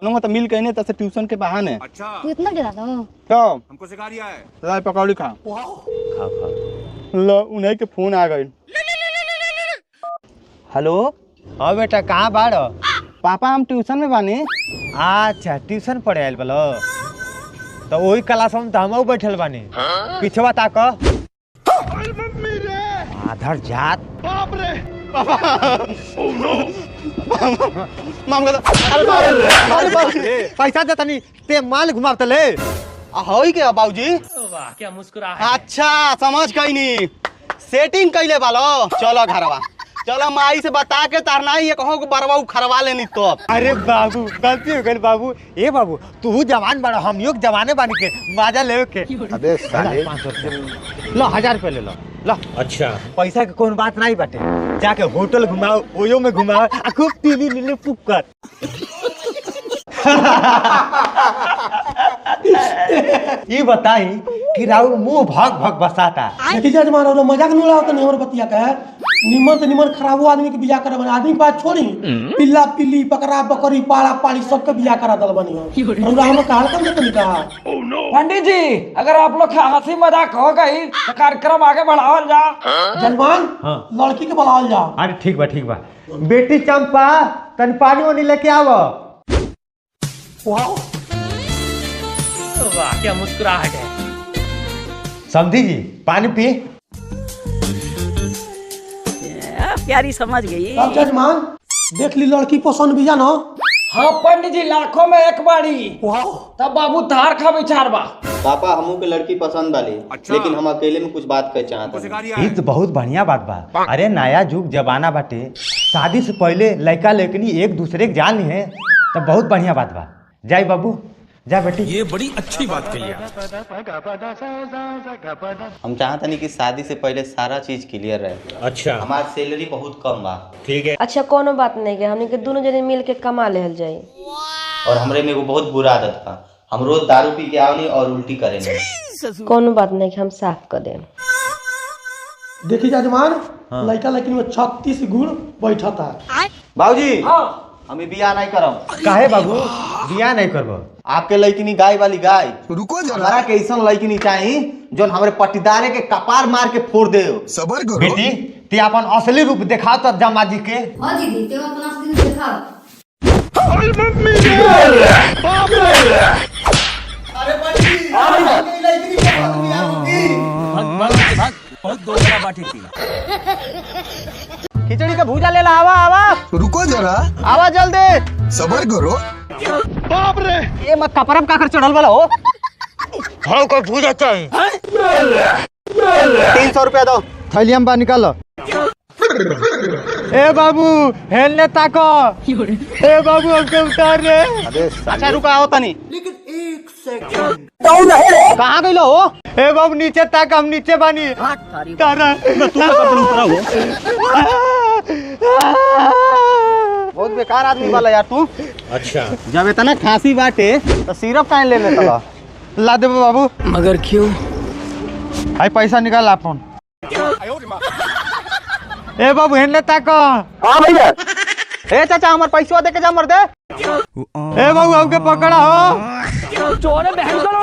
दोनों तो मिल कहने तसे ट्यूशन के बहाने। अच्छा तू इतना डरा दो तो हमको सिखा रिया है। राय पकौड़ी खा लो उन्हीं के फोन आ गई। हेलो हाँ बेटा कहाँ बाड़? पापा हम ट्यूशन में बानी। अच्छा ट्यूशन पढ़े आयल बोलो तो वही क्लास में तो हम बैठल बानी। पीछे ताक आधर जात बाप रे पापा माम का पैसा देता नहीं ते माल घुमावत ले होई के बाबूजी। वाह क्या मुस्कुराहट। अच्छा समझ गई नी सेटिंग कैले बालो। चलो घरवा चलो माई से बता के तारना ही कहो को बरवा खरवा लेनी तो। अरे बाबू गलती हो गई बाबू। ए बाबू तू जवान बड़ा हम योग जवाने बन के माजा ले के। अबे साले 500 रुपया लो 1000 रुपया ले लो। अच्छा पैसा के कौन बात नहीं बाटे। जाके होटल घुमाओ ओयो में घुमाओ खूब पीली नीली पुक्कर। ये बताई कि राहुल मुंह भाग भाग बसाता। देखिए जजमान और मजाक नहीं उड़ाओ तो नहीं और बतिया का है। निमन से निमन खराबो आदमी के बियाह करे बने। आदमी के बात छोड़ी पिल्ला पिल्ली बकरा बकरी पाड़ा पाड़ी सबके बियाह करा दल बनी हो। और हम कहां कम से कहा पंडित जी अगर आप लोग हंसी मजाक हो गई तो कार्यक्रम आगे बढ़ावल जा। जजमान लड़की के बुलावल जा। अरे ठीक बा बेटी चंपा तन पानी वानी लेके आवो। वाह क्या मुस्कुराहट है। समझी जी पानी पी। प्यारी समझ गई। अब जजमान देख ली लड़की पसंद भी जानो। हाँ पंडित जी लाखों में एक बाड़ी। तब बाबू तार का विचार बा। पापा हमू के लड़की पसंद वाली। अच्छा। लेकिन हम अकेले में कुछ बात कर चाहते हमको हैं। सिखा रिया ये है। तो बहुत बढ़िया बात बा। अरे नया युग जमाना बाटे शादी से पहले लड़का लड़कनी एक दूसरे के जान ली है तो बहुत बढ़िया बात बा। जाई बाबू जा बेटी। ये बड़ी अच्छी बात कही आप। हम चाहते नहीं कि शादी से पहले सारा चीज क्लियर रहे। अच्छा हमार सैलरी बहुत कम बा ठीक है। अच्छा कोनो बात नहीं के हमने के दोनों जने मिल के कमा लेहल जाई। और हमरे में एगो बहुत बुरा आदत बा। हम रोज दारू पी के आवनी और उल्टी करेंगे। कोनो बात नहीं के हम साफ कर देम। देखिए जजमान लड़का लड़की में 36 गुण बैठता। बाबूजी हम बियाह नहीं करब। काहे बाबू बियाह नहीं करबो? आपके लड़किनी गाय वाली गाय रुको जरा। हमारा के ऐसा लड़किनी चाहिए जो हमारे पट्टीदारे के कपार मार के फोड़ दे। सबर करो बेटी ते अपन असली रूप दिखाओ तो जम्मा जी के। हां दीदी ते अपना असली रूप दिखा। अरे बच्ची भाग बहुत दोगला बाटी थी। खिचड़ी का भूजा ले ला। आवा रुको जरा आवा जल्दी सबर करो। बाप रे ये मत कपरम का कर चढ़ल वाला हो। हाँ को भूजा चाहिए। 300 रुपया दो। थैलिया में निकालो। ए बाबू हेलने ताको। ए बाबू हमके उतार रे। अच्छा रुका आओ तनी। लेकिन 1 सेकंड कहाँ गई हो? ए बाबू नीचे ताक हम नीचे बानी। तारा बहुत बेकार आदमी वाला यार तू। अच्छा जब इतना खांसी बाटे तो सिरप काहे ले लेता? ला दे बाबू। मगर क्यों? हाय पैसा निकाल अपन। ए बाबू हेलने ताको। हाँ भैया। ए चाचा हमार पैसा दे के जा मर दे। ए बाबू हमके पकड़ा हो। चोरे बहन करो।